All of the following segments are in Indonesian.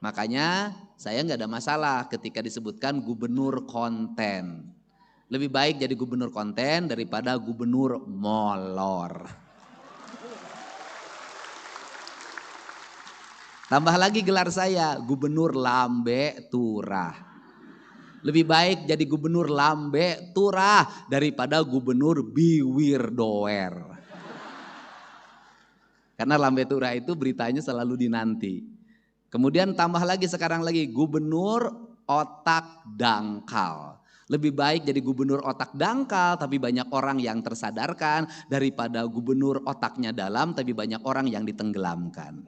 Makanya saya nggak ada masalah ketika disebutkan gubernur konten. Lebih baik jadi gubernur konten daripada gubernur molor. Tambah lagi gelar saya, gubernur lambe turah. Lebih baik jadi gubernur lambe turah daripada gubernur biwir doer. Karena lambe turah itu beritanya selalu dinanti. Kemudian tambah lagi sekarang lagi gubernur otak dangkal. Lebih baik jadi gubernur otak dangkal tapi banyak orang yang tersadarkan daripada gubernur otaknya dalam tapi banyak orang yang ditenggelamkan.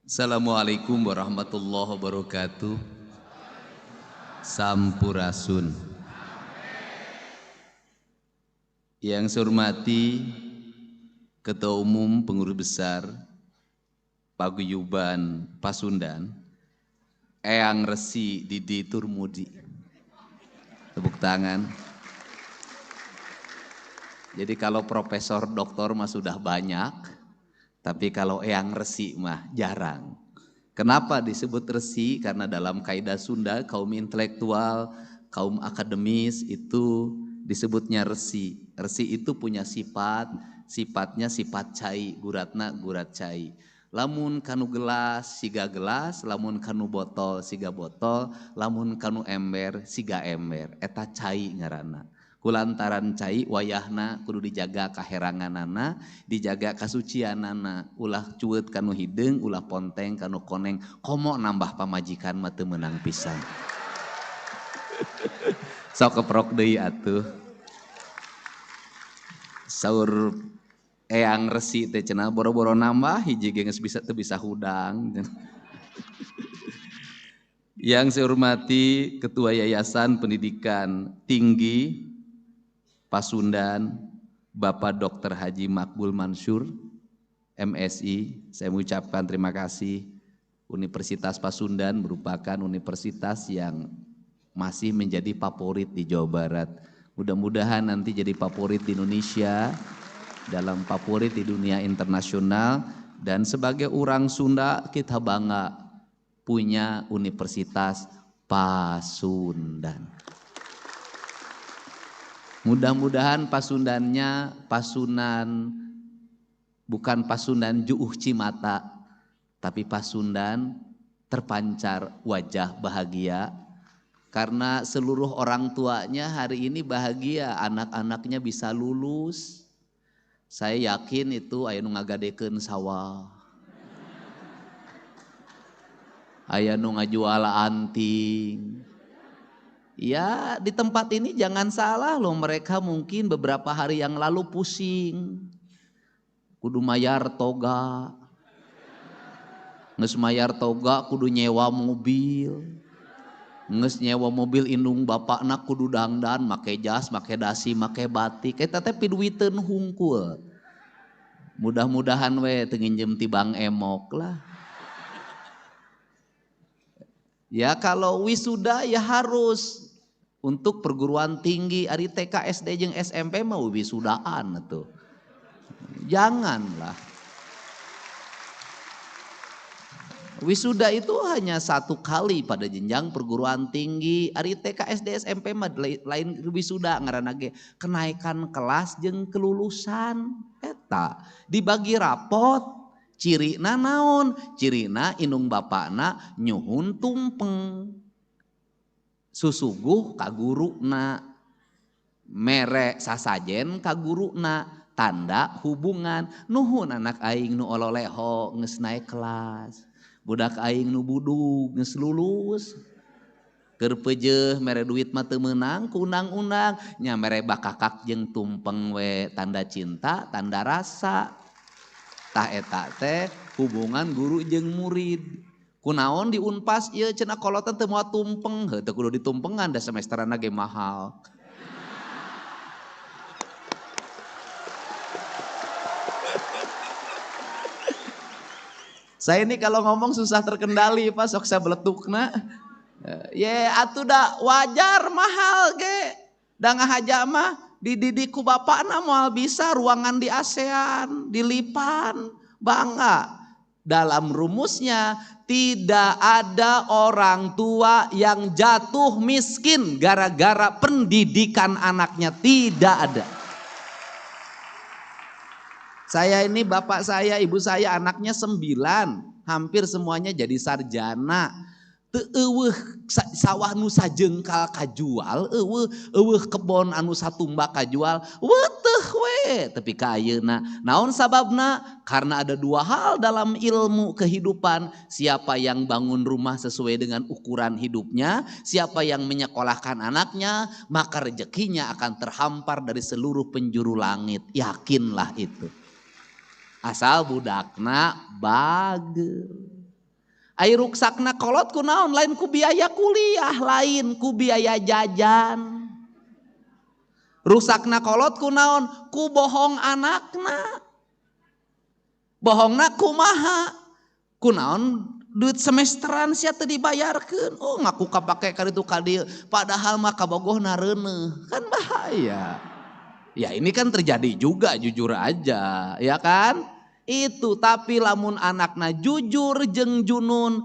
Assalamualaikum warahmatullahi wabarakatuh. Sampurasun. Yang saya hormati Ketua Umum Pengurus Besar Paguyuban Pasundan, Eyang Resi Didi Turmudi. Tepuk tangan. Jadi kalau profesor doktor mah sudah banyak, tapi kalau Eyang Resi mah jarang. Kenapa disebut Resi? Karena dalam kaidah Sunda kaum intelektual, kaum akademis itu disebutnya Resi. Resi itu punya sifatnya sifat cai, guratna gurat cai. Lamun kanu gelas siga gelas, lamun kanu botol siga botol, lamun kanu ember siga ember. Eta cai ngaranna. Kulantaran cai wayahna kudu dijaga kaheranganana, dijaga kasucianana. Ulah cueut kanu hideung, ulah ponteng kanu koneng. Komo nambah pamajikan mah teu meunang pisan. Sok keprok deui atuh. Saur Eyang Resi teh cenah boro-boro nambah hiji ge geus bisa teu bisa hudang. Yang saya hormati Ketua Yayasan Pendidikan Tinggi Pasundan Bapak Dr. Haji Makbul Mansur MSI, saya mengucapkan terima kasih. Universitas Pasundan merupakan universitas yang masih menjadi favorit di Jawa Barat. Mudah-mudahan nanti jadi favorit di Indonesia, dalam favorit di dunia internasional, dan sebagai orang Sunda kita bangga punya Universitas Pasundan. Mudah-mudahan Pasundannya Pasundan, bukan Pasundan Juuh Cimata, tapi Pasundan terpancar wajah bahagia. Karena seluruh orang tuanya hari ini bahagia, anak-anaknya bisa lulus. Saya yakin itu aya nu ngagadekeun sawah. Aya nu ngajual anting. Ya di tempat ini jangan salah loh, mereka mungkin beberapa hari yang lalu pusing. Kudu mayar toga. Nges mayar toga kudu nyewa mobil. Nges nyewa mobil indung bapakna kudu dangdan, make jas, make dasi, make batik. Eta teh piduiteun hungkul. Mudah-mudahan we teu nginjem ti Bang Emok lah. Ya kalau wisuda ya harus untuk perguruan tinggi ari TK, SD jeung SMP mah wisudaan atuh. Janganlah. Wisuda itu hanya satu kali pada jenjang perguruan tinggi. Ari TK, SD, SMP mah lain wisuda ngaranna ge kenaikan kelas jeung kelulusan. Eta dibagi rapot. Cirina naon? Cirina indung bapakna nyuhun tumpeng. Susuguh ka guruna. Mere sasajen ka guruna. Tanda hubungan. Nuhun anak aing nu ololeho geus naik kelas. Budak aing nu budug geus lulus. Keur peujeuh mere duit mah teu meunang ku undang-undang, nya mere bakakak jeung tumpeng we tanda cinta, tanda rasa. Tah eta teh hubungan guru jeung murid. Kunaon di Unpas ieu cenah kolotan teu moal tumpeng, heuh teu kudu ditumpengan da semesteranna ge mahal. Saya ini kalau ngomong susah terkendali Pak, sok saya beletukna. Ye atuh da wajar mahal ge. Da ngahaja mah Dididik ku bapakna moal bisa ruangan di ASEAN, di LIPAN, bangga. Dalam rumusnya tidak ada orang tua yang jatuh miskin gara-gara pendidikan anaknya, tidak ada. Saya ini bapak saya, ibu saya anaknya 9, hampir semuanya jadi sarjana. Eueuh sawah nu sajengkal kajual, eueuh kebon anu satumbak kajual, weuteuh we. Tapi ka ayeuna naon sababna? Karena ada 2 hal dalam ilmu kehidupan. Siapa yang bangun rumah sesuai dengan ukuran hidupnya, siapa yang menyekolahkan anaknya, maka rezekinya akan terhampar dari seluruh penjuru langit. Yakinlah itu. Asal budakna bageur. Air ruksakna kolot ku naon, lain ku biaya kuliah, lain ku biaya jajan. Rusakna kolot ku naon, ku bohong anakna. Bohongna kumaha? Ku naon duit semesteran sia teu dibayarkeun. Oh ngaku kapake ka ditu ka dieu, padahal mah kabogohna reuneuh. Kan bahaya. Ya ini kan terjadi juga, jujur aja, ya kan? Itu, tapi lamun anakna jujur jeung junun,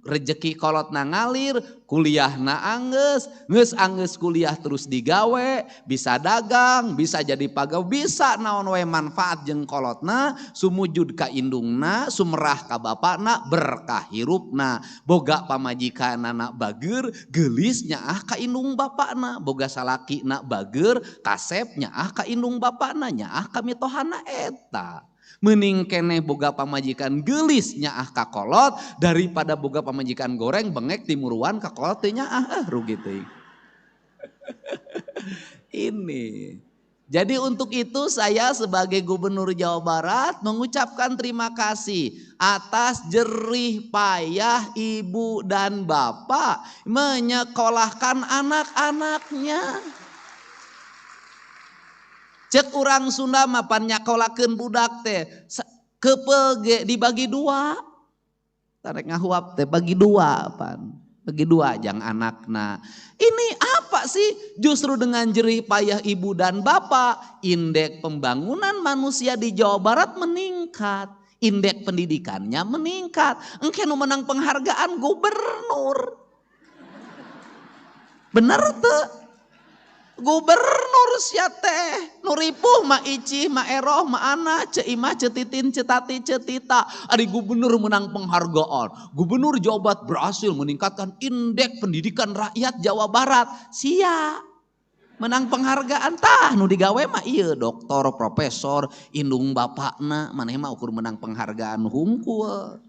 rezeki kolotna ngalir, kuliahna anggeus, geus kuliah terus digawe, bisa dagang, bisa jadi pagawe, bisa naon we manfaat jeung kolotna, sumujud ka indungna, sumerah ka bapakna, berkah hirupna, boga pamajikanana bageur, geulis nyaah ka indung bapakna, boga salakina bageur, kasep nyaah ka indung bapakna, nyaah ka mitohana eta. Mending keneh boga pamajikan geulis nyaah ka kolot daripada boga pamajikan goreng bengek timuruan ka kolot teh nyaah, rugi teuing. Ini. Jadi untuk itu saya sebagai Gubernur Jawa Barat mengucapkan terima kasih atas jerih payah ibu dan bapak menyekolahkan anak-anaknya. Cek urang Sunda mah pan nyakolakeun budak teh keupeuge dibagi 2. Tarek ngahuap teh bagi 2 pan. Bagi 2 jang anakna. Ini apa sih? Justru dengan jerih payah ibu dan bapak, indeks pembangunan manusia di Jawa Barat meningkat. Indeks pendidikannya meningkat. Engke nu menang penghargaan gubernur. Bener teu? Gubernur sia teh nu ripuh mah Icih mah Eroh mah Ana ce Imah ce Titin ce Tati ce Tita, ari gubernur menang penghargaan. Gubernur Jawa Barat berhasil meningkatkan indeks pendidikan rakyat Jawa Barat. Sia menang penghargaan tah nu digawe mah ieu doktor profesor indung bapakna, maneh mah ukur menang penghargaan hungkul.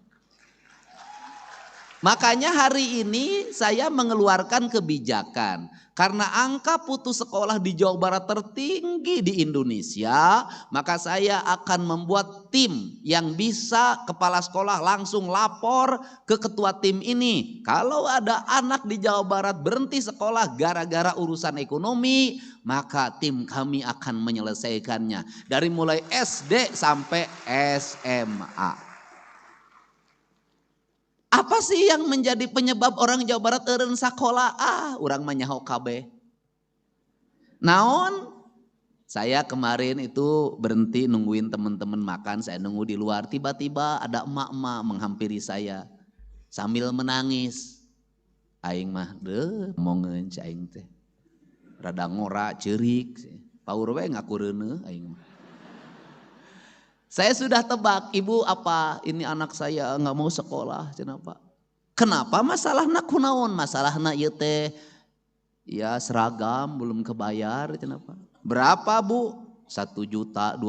Makanya hari ini saya mengeluarkan kebijakan. Karena angka putus sekolah di Jawa Barat tertinggi di Indonesia, maka saya akan membuat tim yang bisa kepala sekolah langsung lapor ke ketua tim ini. Kalau ada anak di Jawa Barat berhenti sekolah gara-gara urusan ekonomi, maka tim kami akan menyelesaikannya. Dari mulai SD sampai SMA. Apa sih yang menjadi penyebab orang Jawa Barat eureun sakola? Urang mah nyaho kabeh. Naon? Saya kemarin itu berhenti nungguin teman-teman makan, saya nunggu di luar. Tiba-tiba ada emak-emak menghampiri saya sambil menangis. Aing mah mongeun aing teh. Rada ngora ceurik, paur we ngaku reuneuh aing mah. Saya sudah tebak, ibu apa ini anak saya nggak mau sekolah, kenapa? Kenapa masalahna kunaon? Masalahna ieu teh ya seragam belum kebayar, kenapa? Berapa bu? 1.200.000.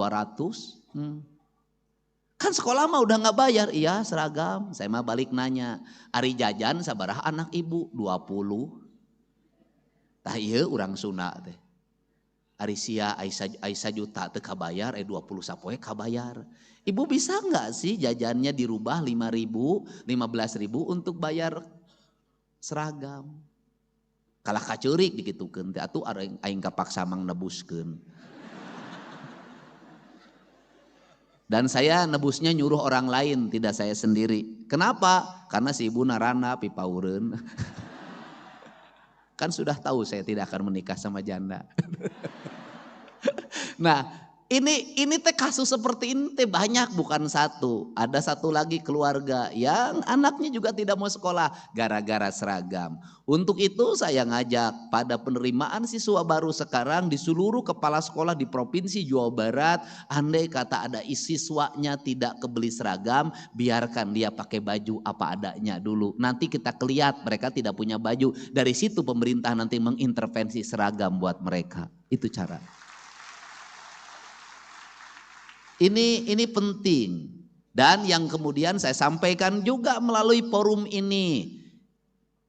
Kan sekolah mah udah nggak bayar, iya seragam. Saya mah balik nanya, ari jajan sabaraha anak ibu? 20. Tah ieu urang Sunda teh. Ari sia Aisyah juta teu kabayar, 20 sapoe kabayar. Ibu bisa nggak sih jajannya dirubah 5.000, 15.000 untuk bayar seragam? Kalah kacurik dikitukeun teh atuh aing kapaksa mang nebuskeun. Dan saya nebusnya nyuruh orang lain, tidak saya sendiri. Kenapa? Karena si ibu narana pipaureun. Kan sudah tahu saya tidak akan menikah sama janda. Nah, ini teh kasus seperti ini teh banyak, bukan satu. Ada satu lagi keluarga yang anaknya juga tidak mau sekolah gara-gara seragam. Untuk itu saya ngajak pada penerimaan siswa baru sekarang di seluruh kepala sekolah di Provinsi Jawa Barat, andai kata ada siswanya tidak kebeli seragam, biarkan dia pakai baju apa adanya dulu. Nanti kita lihat mereka tidak punya baju. Dari situ pemerintah nanti mengintervensi seragam buat mereka. Itu cara. Ini penting. Dan yang kemudian saya sampaikan juga melalui forum ini.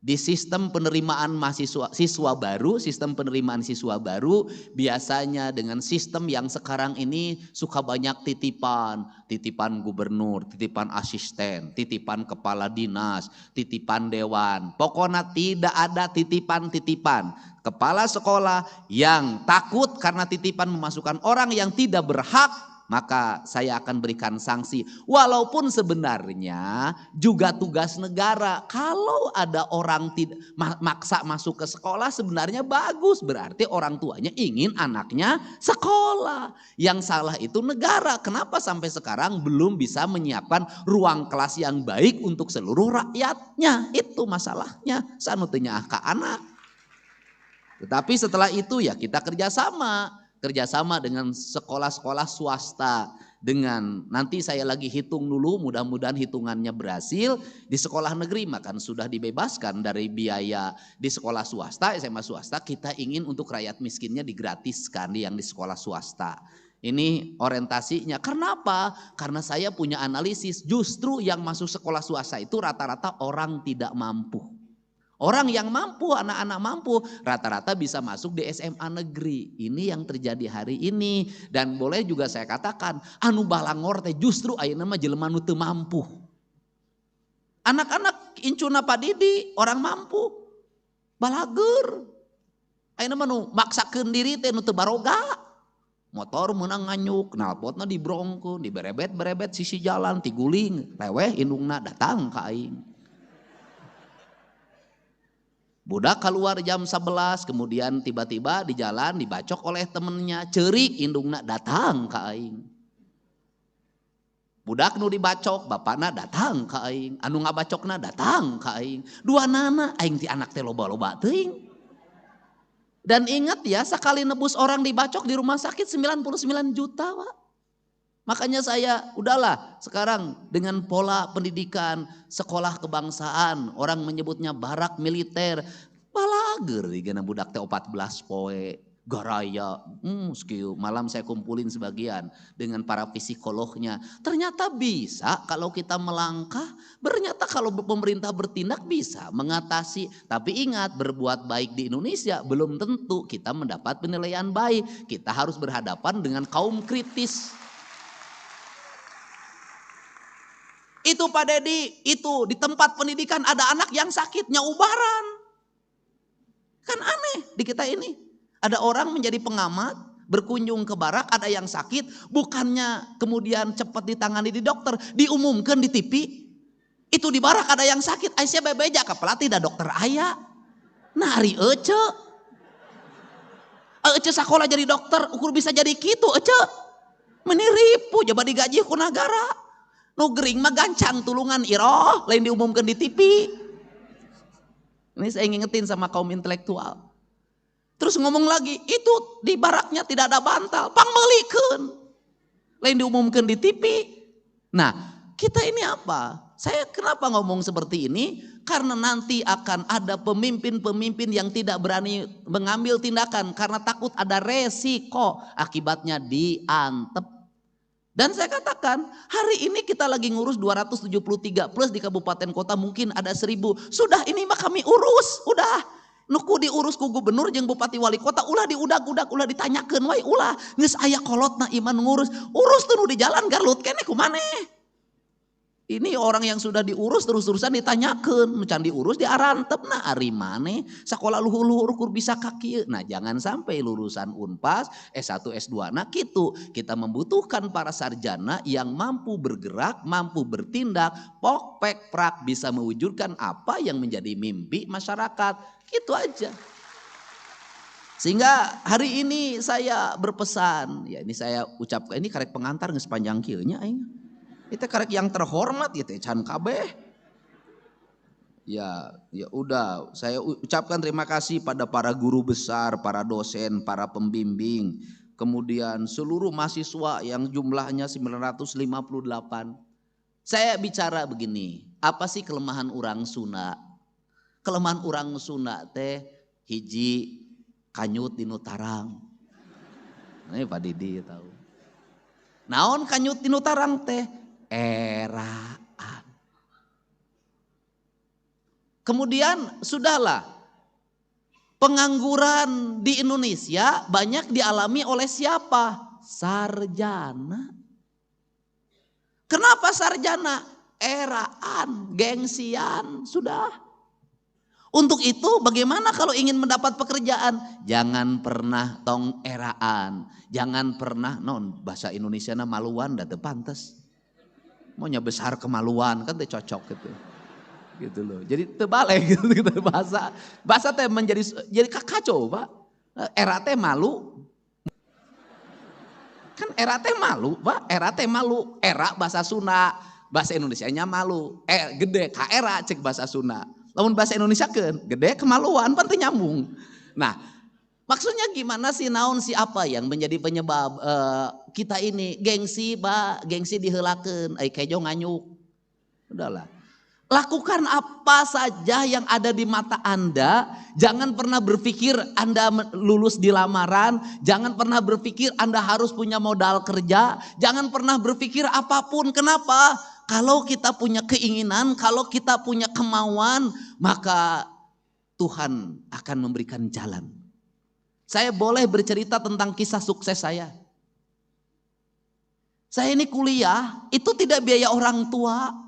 Di sistem penerimaan siswa baru biasanya dengan sistem yang sekarang ini suka banyak titipan gubernur, titipan asisten, titipan kepala dinas, titipan dewan. Pokoknya tidak ada titipan. Kepala sekolah yang takut karena titipan memasukkan orang yang tidak berhak, maka saya akan berikan sanksi. Walaupun sebenarnya juga tugas negara. Kalau ada orang maksa masuk ke sekolah sebenarnya bagus. Berarti orang tuanya ingin anaknya sekolah. Yang salah itu negara. Kenapa sampai sekarang belum bisa menyiapkan ruang kelas yang baik untuk seluruh rakyatnya. Itu masalahnya. Sanutnya ke anak. Tetapi setelah itu ya kita kerjasama dengan sekolah-sekolah swasta, dengan nanti saya lagi hitung dulu, mudah-mudahan hitungannya berhasil. Di sekolah negeri maka sudah dibebaskan dari biaya. Di sekolah swasta, SMA swasta, kita ingin untuk rakyat miskinnya digratiskan yang di sekolah swasta. Ini orientasinya. Kenapa? Karena saya punya analisis, justru yang masuk sekolah swasta itu rata-rata orang tidak mampu. Orang yang mampu, anak-anak mampu, rata-rata bisa masuk di SMA negeri. Ini yang terjadi hari ini. Dan boleh juga saya katakan, anu balangor teh justru ayeuna mah jelema nu teu mampu. Anak-anak incuna Pak Didi, orang mampu. Balager. Ayeuna mah nu maksakeun diri teh nu teu baroga. Motor meunang nganyuk, knalpotna dibrongkeun, diberebet-berebet sisi jalan, tiguling, leweh indungna datang ka aing. Budak keluar jam 11, kemudian tiba-tiba di jalan dibacok oleh temennya, cerik indungna datang ke aing. Budak nu dibacok, bapakna datang ke aing, anu ngabacokna datang ke aing. Dua nana aing ti anak teh loba-loba teuing. Dan ingat ya, sekali nebus orang dibacok di rumah sakit 99 juta, Pak. Makanya saya udahlah sekarang dengan pola pendidikan sekolah kebangsaan, orang menyebutnya barak militer, balager digana budak teh 14 poe garaya. Skill malam saya kumpulin sebagian dengan para psikolognya. Ternyata bisa kalau kita melangkah, ternyata kalau pemerintah bertindak bisa mengatasi. Tapi ingat, berbuat baik di Indonesia belum tentu kita mendapat penilaian baik. Kita harus berhadapan dengan kaum kritis. Itu Pak Dedi, itu di tempat pendidikan ada anak yang sakitnya ubaran. Kan aneh di kita ini. Ada orang menjadi pengamat, berkunjung ke barak, ada yang sakit, bukannya kemudian cepat ditangani di dokter, diumumkan di TV. Itu di barak ada yang sakit, Aisyah bebeja ke pelatih da dokter aya. Nari Ece sekolah jadi dokter, ukur bisa jadi gitu Ece. Meniripu, coba digaji ku negara. Nu gering mah gancang tulungan iroh, lain diumumkan di TV. Ini saya ngingetin sama kaum intelektual. Terus ngomong lagi, itu di baraknya tidak ada bantal, pangmelikeun. Lain diumumkan di TV. Nah, kita ini apa? Saya kenapa ngomong seperti ini? Karena nanti akan ada pemimpin-pemimpin yang tidak berani mengambil tindakan karena takut ada resiko akibatnya diantep. Dan saya katakan, hari ini kita lagi ngurus 273 plus di kabupaten kota mungkin ada 1000. Sudah ini mah kami urus, udah. Nuku diurus ku gubernur jeung bupati wali kota, ulah diudag-udag, ulah ditanyakeun wae, ulah. Geus aya kolotna iman ngurus. Urus tuh nu di jalan garlut keneh kumaneh. Ini orang yang sudah diurus terus-terusan ditanyakeun, can diurus diarantepna ari maneh sakola luhur-luhur kur bisa kaki. Nah, jangan sampai lulusan Unpas, S1, S2 nah gitu. Kita membutuhkan para sarjana yang mampu bergerak, mampu bertindak, pok pek prak bisa mewujudkan apa yang menjadi mimpi masyarakat. Gitu aja. Sehingga hari ini saya berpesan, ya ini saya ucapkan, ini karek pengantar geus panjang kieu nya aing. Itu karek yang terhormat gitu can kabeh. Ya udah, saya ucapkan terima kasih pada para guru besar, para dosen, para pembimbing, kemudian seluruh mahasiswa yang jumlahnya 958. Saya bicara begini, apa sih kelemahan orang Sunda? Kelemahan orang Sunda teh hiji kanyut dinu tarang. Ini Pak Didi tahu. Naon kanyut dinu tarang teh? Eraan. Kemudian sudahlah, pengangguran di Indonesia banyak dialami oleh siapa? Sarjana. Kenapa sarjana? Eraan, gengsian, sudah. Untuk itu bagaimana kalau ingin mendapat pekerjaan? Jangan pernah tong eraan. Jangan pernah, bahasa Indonesia na maluan dah teu pantes. Maunya besar kemaluan kan teh cocok gitu. Gitu loh. Jadi terbalik gitu bahasa teh menjadi kacau, Pak. Era teh malu. Kan era teh malu, Pak. Era teh malu. Era bahasa Sunda, bahasa Indonesianya malu. Gede ka era cek bahasa Sunda. Lamun bahasa Indonesia kan gede kemaluan pan teu nyambung. Nah, maksudnya gimana sih, naon si apa yang menjadi penyebab kita ini gengsi, Pak, gengsi diheulakeun, ai kejo nganyuk. Udahlah. Lakukan apa saja yang ada di mata Anda. Jangan pernah berpikir Anda lulus di lamaran. Jangan pernah berpikir Anda harus punya modal kerja. Jangan pernah berpikir apapun. Kenapa? Kalau kita punya keinginan, kalau kita punya kemauan, maka Tuhan akan memberikan jalan. Saya boleh bercerita tentang kisah sukses saya. Saya ini kuliah, itu tidak biaya orang tua.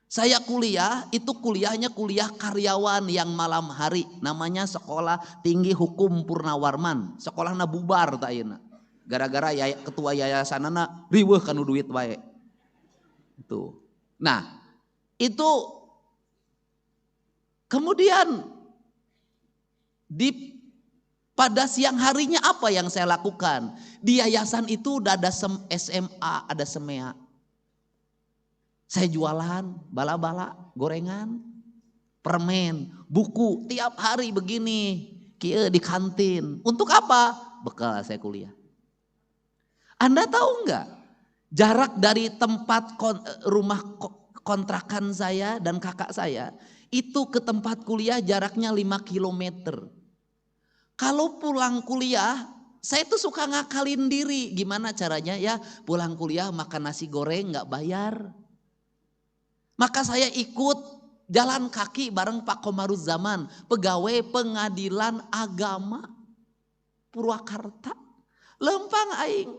Saya kuliah, itu kuliahnya kuliah karyawan yang malam hari. Namanya Sekolah Tinggi Hukum Purnawarman. Sekolahna bubar tak ayeuna. Gara-gara ketua yayasanana riweuh kanu duit wae. Itu. Nah, itu kemudian pada siang harinya apa yang saya lakukan? Di yayasan itu udah ada SMA, ada SEMEA. Saya jualan bala-bala, gorengan, permen, buku tiap hari begini, kieu di kantin. Untuk apa? Bekal saya kuliah. Anda tahu enggak? Jarak dari tempat rumah kontrakan saya dan kakak saya itu ke tempat kuliah jaraknya 5 kilometer. Kalau pulang kuliah, saya tuh suka ngakalin diri. Gimana caranya ya? Pulang kuliah makan nasi goreng gak bayar. Maka saya ikut jalan kaki bareng Pak Komaruzzaman, pegawai pengadilan agama Purwakarta. Lempang aing.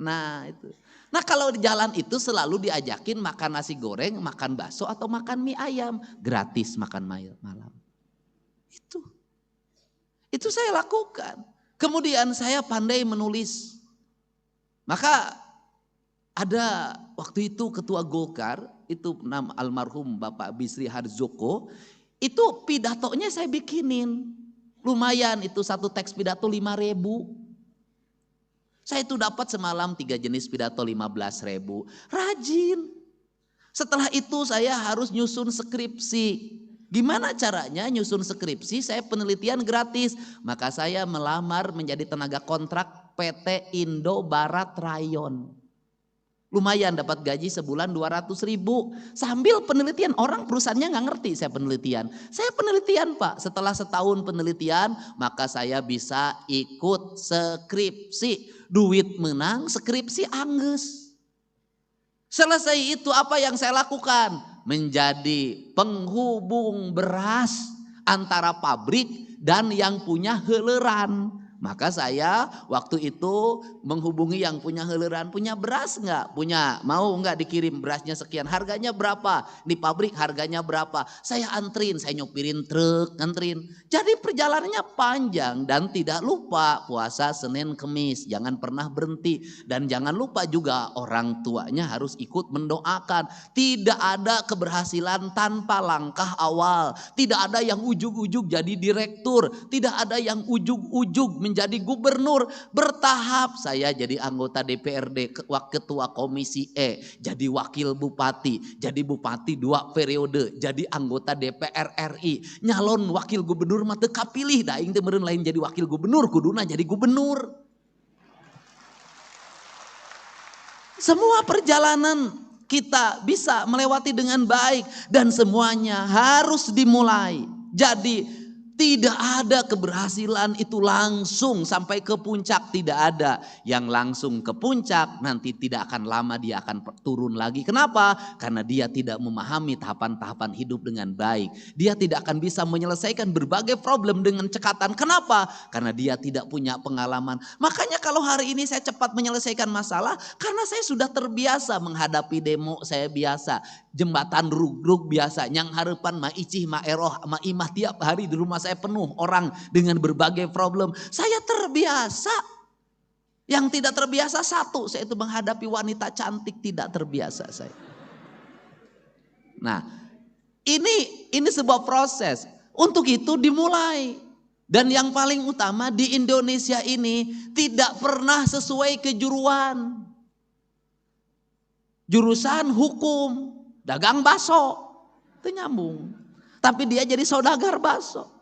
Nah itu. Nah kalau di jalan itu selalu diajakin makan nasi goreng, makan bakso atau makan mie ayam. Gratis makan malam. Itu saya lakukan. Kemudian saya pandai menulis. Maka ada waktu itu ketua Golkar, itu nama almarhum Bapak Bisri Harjoko. Itu pidatonya saya bikinin. Lumayan itu satu teks pidato 5.000. Saya itu dapat semalam 3 jenis pidato 15.000. Rajin. Setelah itu saya harus nyusun skripsi. Gimana caranya nyusun skripsi? Saya penelitian gratis. Maka saya melamar menjadi tenaga kontrak PT Indo Barat Rayon. Lumayan dapat gaji sebulan 200.000. Sambil penelitian, orang perusahaannya gak ngerti saya penelitian. Saya penelitian Pak, setelah setahun penelitian maka saya bisa ikut skripsi. Duit menang, skripsi angges. Selesai itu apa yang saya lakukan? Menjadi penghubung beras antara pabrik dan yang punya heuleran. Maka saya waktu itu menghubungi yang punya heuleran, punya beras enggak? Punya, mau enggak dikirim berasnya sekian, harganya berapa? Di pabrik harganya berapa? Saya antrin, saya nyopirin truk, antrin. Jadi perjalanannya panjang dan tidak lupa puasa Senin Kemis, jangan pernah berhenti. Dan jangan lupa juga orang tuanya harus ikut mendoakan. Tidak ada keberhasilan tanpa langkah awal. Tidak ada yang ujug-ujug jadi direktur, tidak ada yang ujug-ujug menjadi gubernur. Bertahap saya jadi anggota DPRD, ketua komisi E, jadi wakil bupati, jadi bupati 2 periode, jadi anggota DPR RI, nyalon wakil gubernur mah teu kapilih, da aing teh meureun lain jadi wakil gubernur, kuduna jadi gubernur. Semua perjalanan kita bisa melewati dengan baik dan semuanya harus dimulai. Jadi tidak ada keberhasilan itu langsung sampai ke puncak, tidak ada. Yang langsung ke puncak nanti tidak akan lama dia akan turun lagi. Kenapa? Karena dia tidak memahami tahapan-tahapan hidup dengan baik. Dia tidak akan bisa menyelesaikan berbagai problem dengan cekatan. Kenapa? Karena dia tidak punya pengalaman. Makanya kalau hari ini saya cepat menyelesaikan masalah, karena saya sudah terbiasa menghadapi demo, saya biasa. Jembatan rug-rug biasa, nyang harapan ma icih ma eroh ma imah tiap hari di rumah saya penuh orang dengan berbagai problem. Saya terbiasa. Yang tidak terbiasa satu, saya itu menghadapi wanita cantik, tidak terbiasa saya. Nah, ini sebuah proses. Untuk itu dimulai. Dan yang paling utama di Indonesia ini tidak pernah sesuai kejuruan. Jurusan hukum, dagang baso, itu nyambung. Tapi dia jadi saudagar baso.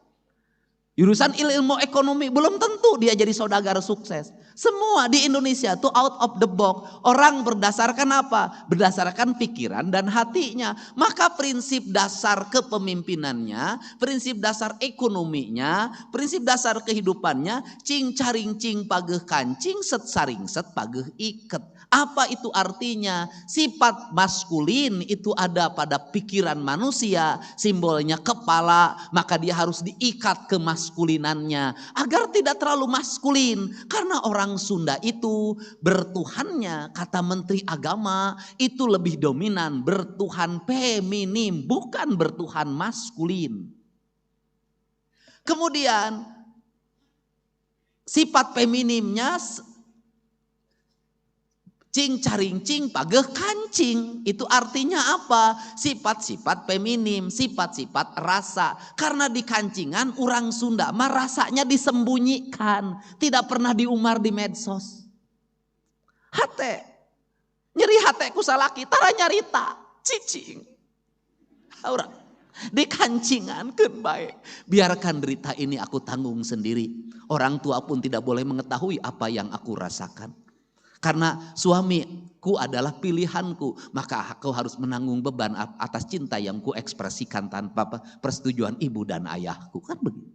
Jurusan ilmu ekonomi belum tentu dia jadi saudagar sukses. Semua di Indonesia tuh out of the box. Orang berdasarkan apa? Berdasarkan pikiran dan hatinya. Maka prinsip dasar kepemimpinannya, prinsip dasar ekonominya, prinsip dasar kehidupannya, cing caring cing pageh kancing, set saring set pageh iket. Apa itu artinya? Sifat maskulin itu ada pada pikiran manusia, simbolnya kepala, maka dia harus diikat ke maskulinannya agar tidak terlalu maskulin. Karena orang Sunda itu bertuhannya, kata Menteri Agama, itu lebih dominan bertuhan feminim, bukan bertuhan maskulin. Kemudian sifat feminimnya cing caring cing pageh kancing, itu artinya apa? Sifat-sifat feminim, sifat-sifat rasa. Karena di kancingan orang Sunda mah rasanya disembunyikan, tidak pernah diumar di medsos. Hate nyeri hate ku salaki tara nyarita cicing orang di kancingan keun bae, biarkan derita ini aku tanggung sendiri. Orang tua pun tidak boleh mengetahui apa yang aku rasakan. Karena suamiku adalah pilihanku, maka aku harus menanggung beban atas cinta yang ku ekspresikan tanpa persetujuan ibu dan ayahku. Kan begitu.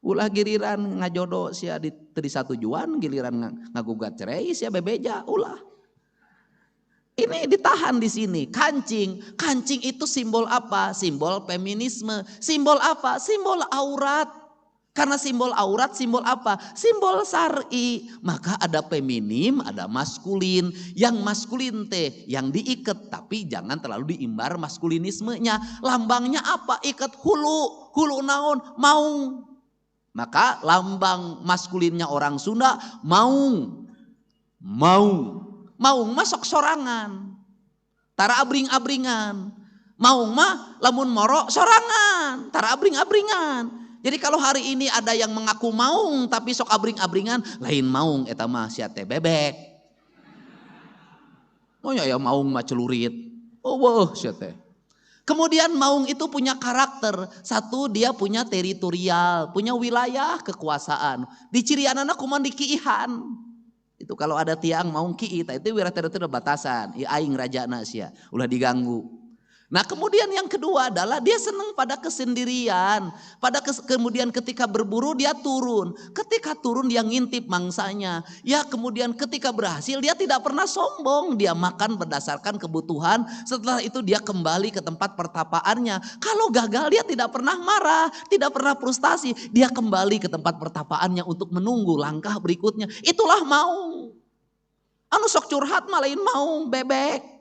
Ulah giliran ngajodoh sia di satujuan, giliran ngagugat cerai sia bebeja, ulah. Ini ditahan di sini. Kancing, kancing itu simbol apa? Simbol feminisme. Simbol apa? Simbol aurat. Karena simbol aurat, simbol apa? Simbol syar'i. Maka ada feminim, ada maskulin. Yang maskulin teh yang diikat, tapi jangan terlalu diimbar maskulinismenya. Lambangnya apa? Ikat hulu. Hulu naon? Maung. Maka lambang maskulinnya orang Sunda maung. Maung. Maung masuk sorangan. Tara abring-abringan. Maung mah lamun moro sorangan. Tara abring-abringan. Jadi kalau hari ini ada yang mengaku maung tapi sok abring-abringan, lain maung eta mah sia teh bebek. Oh ya maung mah celurit. Oh wah sia teh. Kemudian maung itu punya karakter. Satu, dia punya teritorial, punya wilayah kekuasaan. Di cirianana kumaha dikiihan. Itu kalau ada tiang maung kiih, itu wilayah teritorial batasan. Ieu aing rajana sia, ulah diganggu. Nah kemudian yang kedua adalah dia senang pada kesendirian. Kemudian ketika berburu dia turun. Ketika turun dia ngintip mangsanya. Ya kemudian ketika berhasil dia tidak pernah sombong. Dia makan berdasarkan kebutuhan. Setelah itu dia kembali ke tempat pertapaannya. Kalau gagal dia tidak pernah marah. Tidak pernah frustasi. Dia kembali ke tempat pertapaannya untuk menunggu langkah berikutnya. Itulah mau. Anu sok curhat malain mau bebek.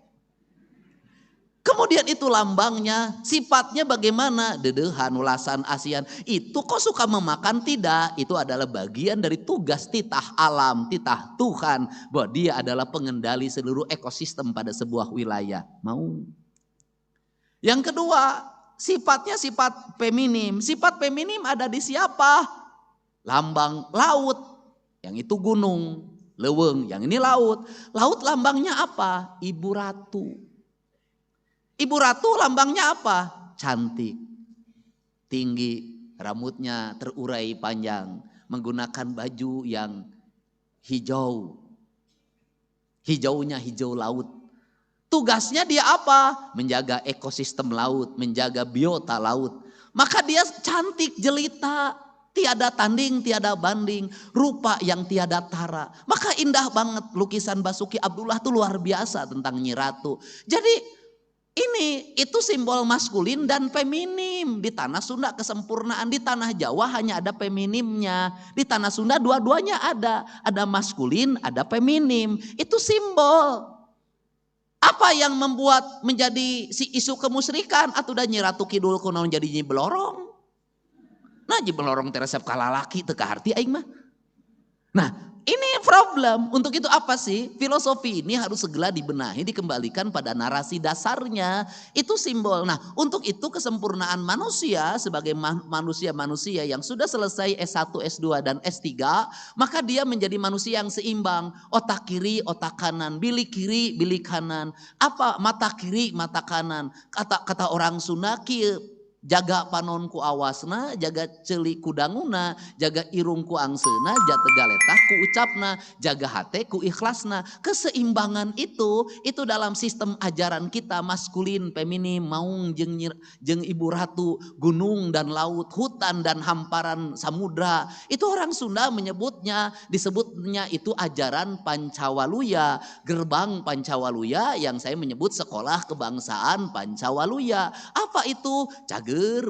Kemudian itu lambangnya, sifatnya bagaimana? Dedehan, ulasan, asian. Itu kok suka memakan? Tidak. Itu adalah bagian dari tugas titah alam, titah Tuhan. Bahwa dia adalah pengendali seluruh ekosistem pada sebuah wilayah. Mau. Yang kedua, sifatnya sifat feminim. Sifat feminim ada di siapa? Lambang laut. Yang itu gunung, leweng. Yang ini laut. Laut lambangnya apa? Ibu ratu. Ibu ratu lambangnya apa? Cantik, tinggi, rambutnya terurai panjang, menggunakan baju yang hijau. Hijaunya hijau laut. Tugasnya dia apa? Menjaga ekosistem laut, menjaga biota laut. Maka dia cantik jelita, tiada tanding, tiada banding, rupa yang tiada tara. Maka indah banget lukisan Basuki Abdullah itu luar biasa tentang Nyi Ratu. Jadi itu simbol maskulin dan feminim. Di tanah Sunda kesempurnaan, di tanah Jawa hanya ada feminimnya. Di tanah Sunda dua-duanya ada. Ada maskulin, ada feminim. Itu simbol. Apa yang membuat menjadi si isu kemusyrikan? Atau da Nyi Ratu Kidul kunaon jadi Nyi Belorong? Nah Nyi Belorong teresep kalalaki teu kaharti aing mah. Nah ini problem. Untuk itu apa sih? Filosofi ini harus segera dibenahi, dikembalikan pada narasi dasarnya. Itu simbol. Nah untuk itu kesempurnaan manusia sebagai manusia-manusia yang sudah selesai S1, S2 dan S3. Maka dia menjadi manusia yang seimbang. Otak kiri, otak kanan. Bilik kiri, bilik kanan. Apa? Mata kiri, mata kanan. Kata orang Sunda kieu. Jaga panonku awasna, jaga ceuli ku danguna, jaga irungku angsena, jaga galetah ku ucapna, jaga hate ku ikhlasna. Keseimbangan itu dalam sistem ajaran kita maskulin, feminim, maung jeung ibu ratu, gunung dan laut, hutan dan hamparan samudra. Itu orang Sunda disebutnya itu ajaran Pancawaluya, gerbang Pancawaluya yang saya menyebut sekolah kebangsaan Pancawaluya. Apa itu?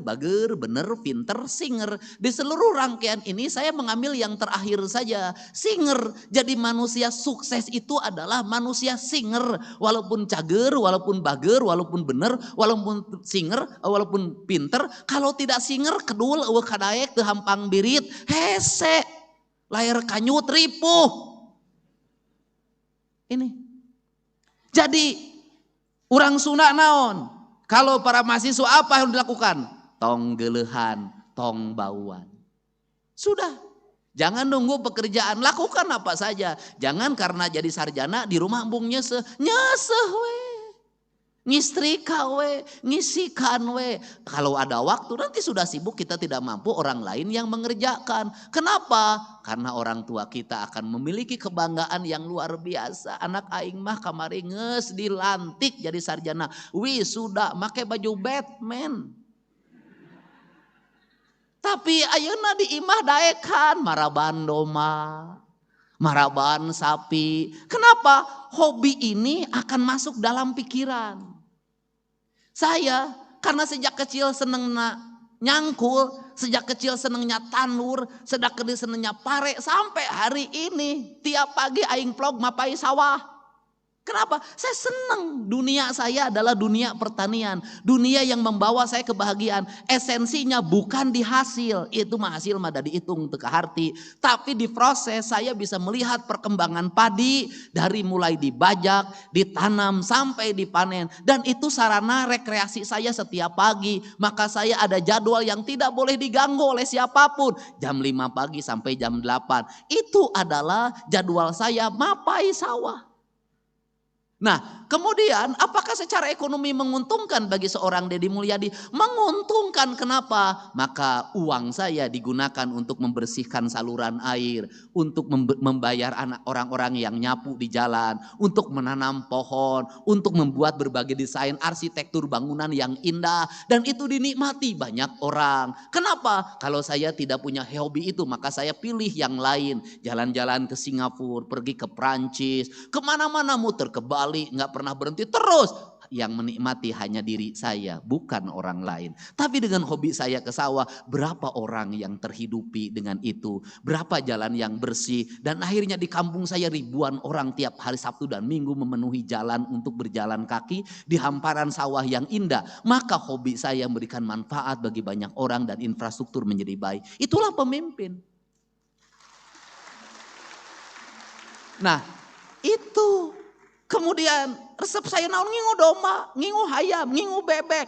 Bager, bener, pinter, singer. Di seluruh rangkaian ini saya mengambil yang terakhir saja. Singer. Jadi manusia sukses itu adalah manusia singer. Walaupun cager, walaupun bager, walaupun bener, walaupun singer, walaupun pinter. Kalau tidak singer, kedul, kadaek, teu hampang birit, hese. Layar kanyut, ripuh. Ini. Jadi orang Sunda naon? Kalau para mahasiswa apa yang dilakukan? Tong gelehan, tong bauan. Sudah. Jangan nunggu pekerjaan, lakukan apa saja. Jangan karena jadi sarjana di rumah embung nyeseh we. Ngistrika we, ngisikan we. Kalau ada waktu nanti sudah sibuk kita tidak mampu, orang lain yang mengerjakan. Kenapa? Karena orang tua kita akan memiliki kebanggaan yang luar biasa. Anak aing mah kamari geus dilantik jadi sarjana. Wisuda make baju Batman. Tapi ayeuna di imah daekan maraban domba, maraban sapi. Kenapa? Hobi ini akan masuk dalam pikiran. Saya karena sejak kecil seneng nyangkul, sejak kecil senengnya tanur, sejak kecil senengnya pare, sampai hari ini tiap pagi aing vlog mapai sawah. Kenapa? Saya senang. Dunia saya adalah dunia pertanian. Dunia yang membawa saya kebahagiaan. Esensinya bukan di hasil. Itu mah hasil mah da dihitung teu kaharti. Tapi di proses saya bisa melihat perkembangan padi. Dari mulai dibajak, ditanam sampai dipanen. Dan itu sarana rekreasi saya setiap pagi. Maka saya ada jadwal yang tidak boleh diganggu oleh siapapun. Jam 5 pagi sampai jam 8. Itu adalah jadwal saya mapai sawah. Nah kemudian apakah secara ekonomi menguntungkan bagi seorang Deddy Mulyadi? Menguntungkan. Kenapa? Maka uang saya digunakan untuk membersihkan saluran air, untuk membayar anak orang-orang yang nyapu di jalan, untuk menanam pohon, untuk membuat berbagai desain arsitektur bangunan yang indah, dan itu dinikmati banyak orang. Kenapa? Kalau saya tidak punya hobi itu, maka saya pilih yang lain. Jalan-jalan ke Singapura, pergi ke Prancis, kemana-mana muter ke Bali, nggak pernah berhenti terus. Yang menikmati hanya diri saya, bukan orang lain. Tapi dengan hobi saya ke sawah, berapa orang yang terhidupi dengan itu, berapa jalan yang bersih, dan akhirnya di kampung saya ribuan orang tiap hari Sabtu dan Minggu memenuhi jalan untuk berjalan kaki di hamparan sawah yang indah. Maka hobi saya memberikan manfaat bagi banyak orang dan infrastruktur menjadi baik. Itulah pemimpin. Nah, itu kemudian resep saya naon ngingu domba, ngingu hayam, ngingu bebek,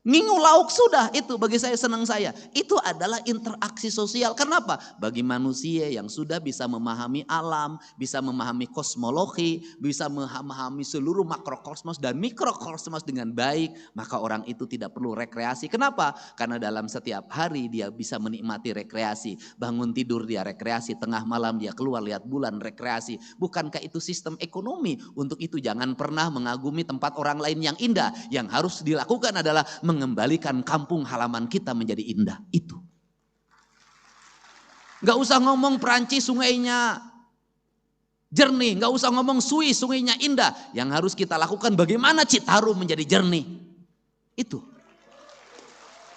ngingu lauk, sudah itu bagi saya senang saya. Itu adalah interaksi sosial. Kenapa? Bagi manusia yang sudah bisa memahami alam, bisa memahami kosmologi, bisa memahami seluruh makrokosmos dan mikrokosmos dengan baik, maka orang itu tidak perlu rekreasi. Kenapa? Karena dalam setiap hari dia bisa menikmati rekreasi. Bangun tidur dia rekreasi, tengah malam dia keluar lihat bulan rekreasi. Bukankah itu sistem ekonomi? Untuk itu jangan pernah mengagumi tempat orang lain yang indah. Yang harus dilakukan adalah mengembalikan kampung halaman kita menjadi indah. Itu. Gak usah ngomong Perancis sungainya jernih, gak usah ngomong Swiss sungainya indah. Yang harus kita lakukan bagaimana Citarum menjadi jernih. Itu.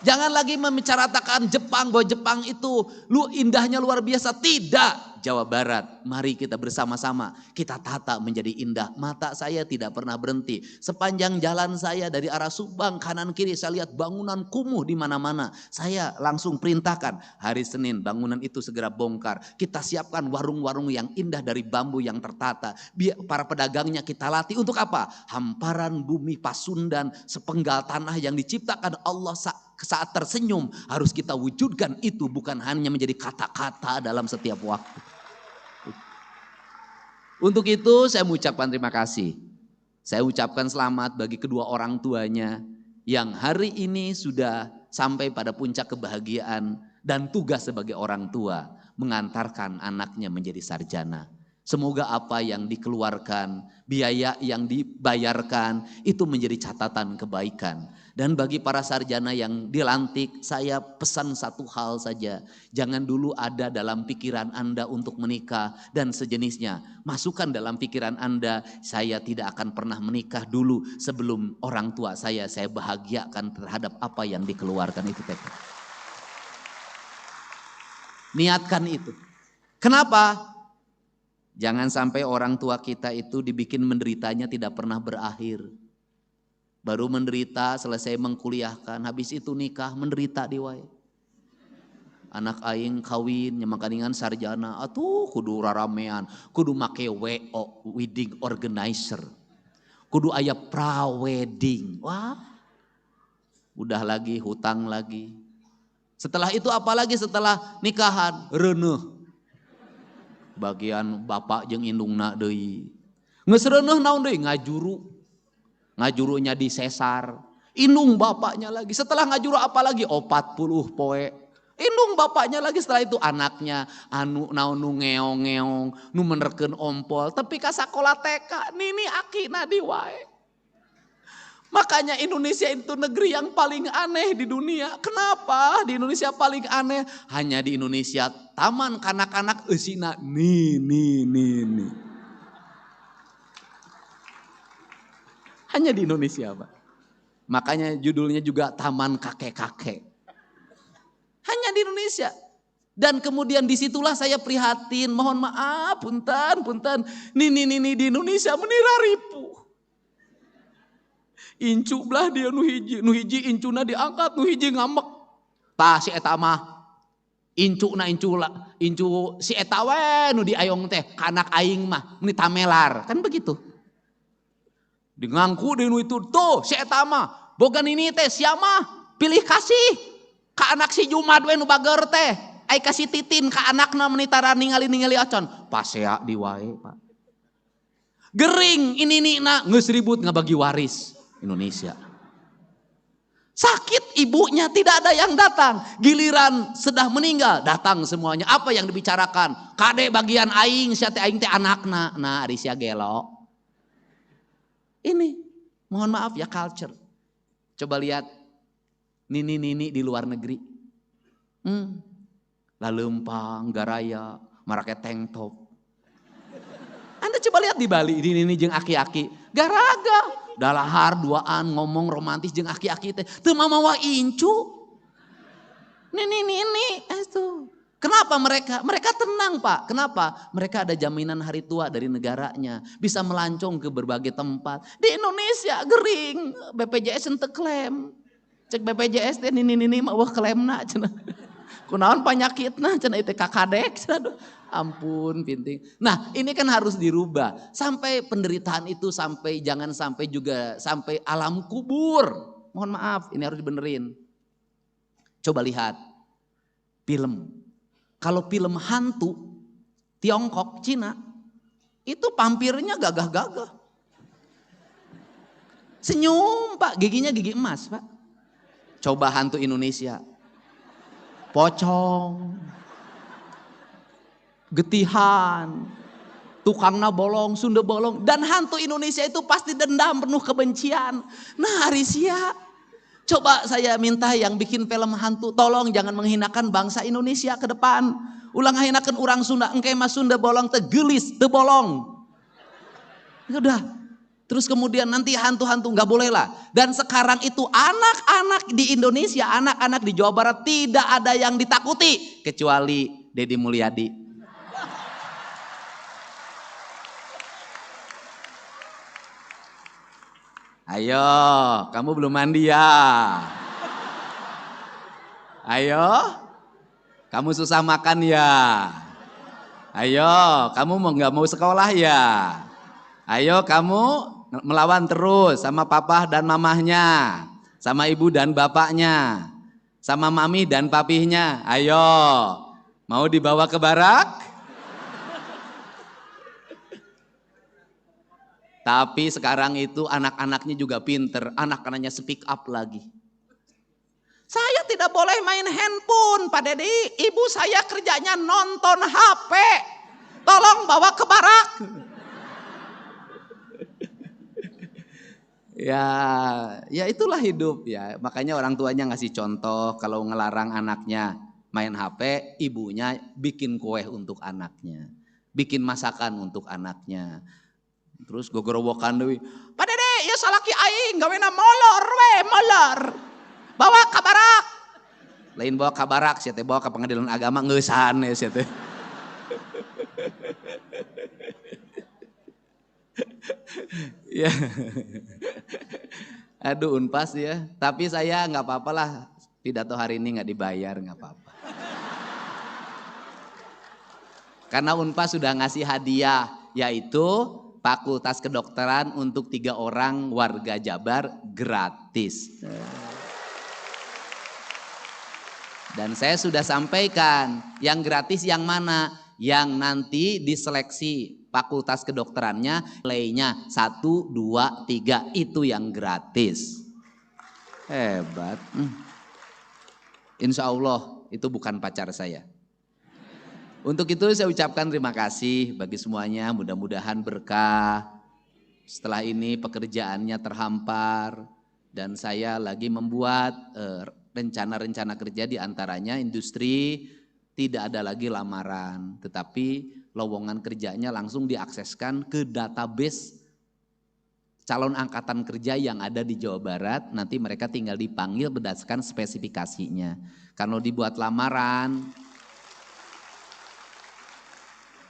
Jangan lagi membicarakan Jepang, bahwa Jepang itu indahnya luar biasa. Tidak. Jawa Barat, mari kita bersama-sama kita tata menjadi indah. Mata saya tidak pernah berhenti. Sepanjang jalan saya dari arah Subang kanan kiri saya lihat bangunan kumuh di mana-mana. Saya langsung perintahkan hari Senin bangunan itu segera bongkar. Kita siapkan warung-warung yang indah dari bambu yang tertata. Biar para pedagangnya kita latih untuk apa? Hamparan bumi Pasundan, sepenggal tanah yang diciptakan Allah saat tersenyum harus kita wujudkan itu, bukan hanya menjadi kata-kata dalam setiap waktu. Untuk itu saya mengucapkan terima kasih. Saya ucapkan selamat bagi kedua orang tuanya yang hari ini sudah sampai pada puncak kebahagiaan dan tugas sebagai orang tua mengantarkan anaknya menjadi sarjana. Semoga apa yang dikeluarkan, biaya yang dibayarkan itu menjadi catatan kebaikan. Dan bagi para sarjana yang dilantik, saya pesan satu hal saja. Jangan dulu ada dalam pikiran Anda untuk menikah dan sejenisnya. Masukkan dalam pikiran Anda, saya tidak akan pernah menikah dulu sebelum orang tua saya bahagiakan terhadap apa yang dikeluarkan itu. Niatkan itu. Kenapa? Jangan sampai orang tua kita itu dibikin menderitanya tidak pernah berakhir. Baru menderita selesai mengkuliahkan, habis itu nikah menderita di wae. Anak aing kawin nyamakaningan sarjana, atuh kudu raramean, kudu make WO, wedding organizer. Kudu aya pra-wedding. Wah. Udah lagi hutang lagi. Setelah itu apalagi setelah nikahan? Reuneuh. Bagian bapak jeung indungna deui. Geus reuneuh naon deui? Ngajuru. Ngajurunya di sesar. Indung bapaknya lagi. Setelah ngajuru apa lagi? 40 poe. Indung bapaknya lagi. Setelah itu anaknya anu naon nu ngeong-ngeong, nu menerkeun ompol, tapi ka sakola TK nini akina di wae. Makanya Indonesia itu negeri yang paling aneh di dunia. Kenapa di Indonesia paling aneh? Hanya di Indonesia taman kanak-kanak eusina nih. Hanya di Indonesia, Pak. Makanya judulnya juga Taman Kakek-Kakek. Hanya di Indonesia. Dan kemudian disitulah saya prihatin. Mohon maaf, punten. Nini di Indonesia menira ripu. Incu belah dia nu hiji incuna diangkat, nu hiji ngambek. Tah si eta mah incu si eta we nu diayong teh kanak aing mah ni tamelar. Kan begitu. Di ngangku di nu itu tuh si eta mah boga nini teh sia mah pilih kasih ka anak si Jumad we nu bager teh ai kasih titin ka anakna menitara ningali acon pasea di wae Pak. Gering ini nak geus ribut ngabagi waris Indonesia. Sakit ibunya tidak ada yang datang. Giliran sudah meninggal datang semuanya. Apa yang dibicarakan? Kade bagian aing, sia teh aing teh anakna. Nah, ari sia gelo. Ini mohon maaf ya culture. Coba lihat nini-nini di luar negeri. Lalempang, garaya, marake tank top. Anda coba lihat di Bali, nini jeung aki-aki. Garaga. Dalahar duaan ngomong romantis jeung aki-aki teh teu mamawa incu. Nini itu. Kenapa mereka? Mereka tenang, Pak. Kenapa? Mereka ada jaminan hari tua dari negaranya, bisa melancong ke berbagai tempat. Di Indonesia gering, BPJS henteu klaim. Cek BPJS teh nini mah wah klaimna cenah. Kunaon panyakitna cenah ieu teh kakadek cenah. Ampun pinting. Nah ini kan harus dirubah. Sampai penderitaan itu jangan sampai juga sampai alam kubur. Mohon maaf ini harus dibenerin. Coba lihat film. Kalau film hantu Tiongkok, Cina. Itu pampirnya gagah-gagah. Senyum Pak, giginya gigi emas Pak. Coba hantu Indonesia. Pocong. Getihan, tukangna bolong, Sunda bolong, dan hantu Indonesia itu pasti dendam penuh kebencian. Nah Arisia, coba saya minta yang bikin film hantu, tolong jangan menghinakan bangsa Indonesia ke depan. Ulang hinakan orang Sunda, engke mas Sunda bolong tegelis, tebolong. Udah, terus kemudian nanti hantu-hantu nggak boleh lah. Dan sekarang itu anak-anak di Indonesia, anak-anak di Jawa Barat tidak ada yang ditakuti kecuali Deddy Mulyadi. Ayo, kamu belum mandi ya? Ayo, kamu susah makan ya? Ayo, kamu nggak mau sekolah ya? Ayo, kamu melawan terus sama papa dan mamahnya, sama ibu dan bapaknya, sama mami dan papihnya. Ayo, mau dibawa ke barak? Tapi sekarang itu anak-anaknya juga pinter, anak-anaknya speak up lagi. Saya tidak boleh main handphone Pak Dedi, ibu saya kerjanya nonton HP. Tolong bawa ke barak. Ya itulah hidup ya. Makanya orang tuanya ngasih contoh kalau ngelarang anaknya main HP, ibunya bikin kue untuk anaknya. Bikin masakan untuk anaknya. Terus gogorowokan deui. Pak Dede, ieu salaki aing gawena molor we, molor. Bawa ka barak. Lain bawa ka barak, sia teh bawa ka pengadilan agama ngeusan ya sia teh. Ya. Aduh Unpas ya. Tapi saya nggak apa-apalah pidato hari ini nggak dibayar nggak apa-apa. Karena Unpas sudah ngasih hadiah yaitu Fakultas Kedokteran untuk 3 orang warga Jabar gratis. Dan saya sudah sampaikan yang gratis yang mana? Yang nanti diseleksi Fakultas Kedokterannya nilainya 1, 2, 3 itu yang gratis. Hebat. Insya Allah itu bukan pacar saya. Untuk itu saya ucapkan terima kasih bagi semuanya, mudah-mudahan berkah. Setelah ini pekerjaannya terhampar dan saya lagi membuat rencana-rencana kerja, di antaranya industri tidak ada lagi lamaran, tetapi lowongan kerjanya langsung diakseskan ke database calon angkatan kerja yang ada di Jawa Barat. Nanti mereka tinggal dipanggil berdasarkan spesifikasinya. Kalau dibuat lamaran,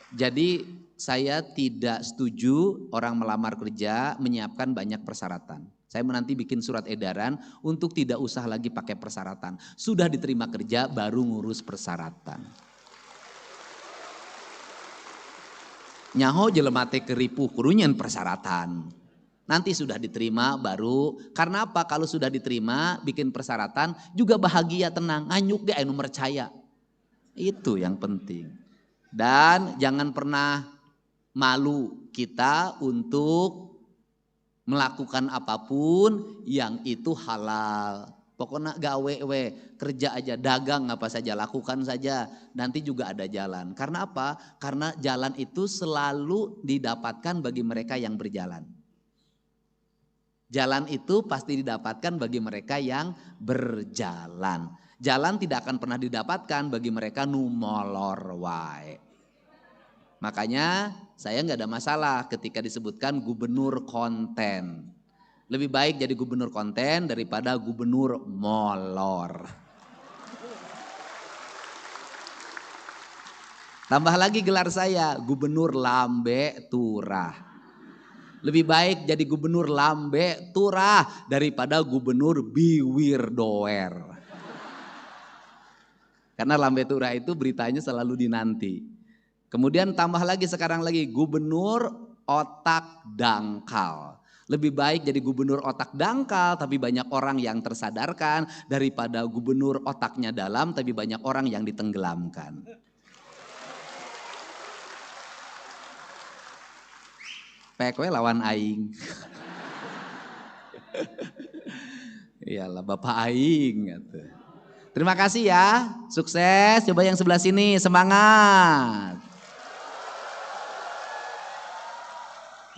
jadi saya tidak setuju orang melamar kerja menyiapkan banyak persyaratan. Saya nanti bikin surat edaran untuk tidak usah lagi pakai persyaratan. Sudah diterima kerja baru ngurus persyaratan. Nyaho jelema teh keripuh kurunyan persyaratan. Nanti sudah diterima baru, karena apa? Kalau sudah diterima bikin persyaratan juga bahagia tenang, nganyuk ge anu percaya. Itu yang penting. Dan jangan pernah malu kita untuk melakukan apapun yang itu halal. Pokoknya gawe kerja aja, dagang apa saja, lakukan saja, nanti juga ada jalan. Karena apa? Karena jalan itu selalu didapatkan bagi mereka yang berjalan. Jalan itu pasti didapatkan bagi mereka yang berjalan. Jalan tidak akan pernah didapatkan bagi mereka nu molor wae. Makanya saya nggak ada masalah ketika disebutkan gubernur konten. Lebih baik jadi gubernur konten daripada gubernur molor. Tambah lagi gelar saya, gubernur lambe turah. Lebih baik jadi gubernur lambe turah daripada gubernur biwir doer. Karena lambe turah itu beritanya selalu dinanti. Kemudian tambah lagi sekarang lagi gubernur otak dangkal. Lebih baik jadi gubernur otak dangkal tapi banyak orang yang tersadarkan daripada gubernur otaknya dalam tapi banyak orang yang ditenggelamkan. Pekwe lawan aing. Iyalah Bapak aing gitu. Terima kasih ya, sukses. Coba yang sebelah sini, semangat.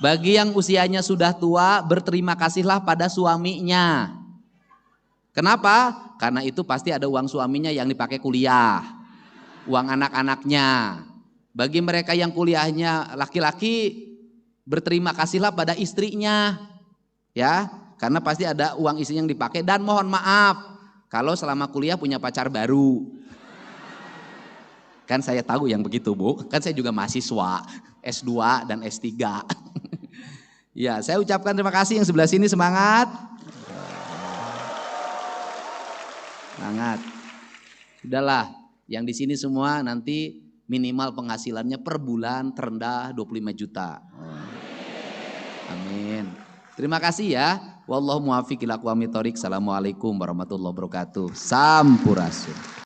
Bagi yang usianya sudah tua, berterima kasihlah pada suaminya. Kenapa? Karena itu pasti ada uang suaminya yang dipakai kuliah, uang anak-anaknya. Bagi mereka yang kuliahnya laki-laki, berterima kasihlah pada istrinya. Ya, karena pasti ada uang istrinya yang dipakai. Dan mohon maaf, kalau selama kuliah punya pacar baru. Kan saya tahu yang begitu Bu, kan saya juga mahasiswa S2 dan S3. Ya, saya ucapkan terima kasih yang sebelah sini, semangat. Semangat. Sudahlah, yang di sini semua nanti minimal penghasilannya per bulan terendah 25 juta. Amin. Terima kasih ya. Wallahu muwaffiq ila aqwamit thoriq. Assalamualaikum warahmatullahi wabarakatuh. Sampurasun.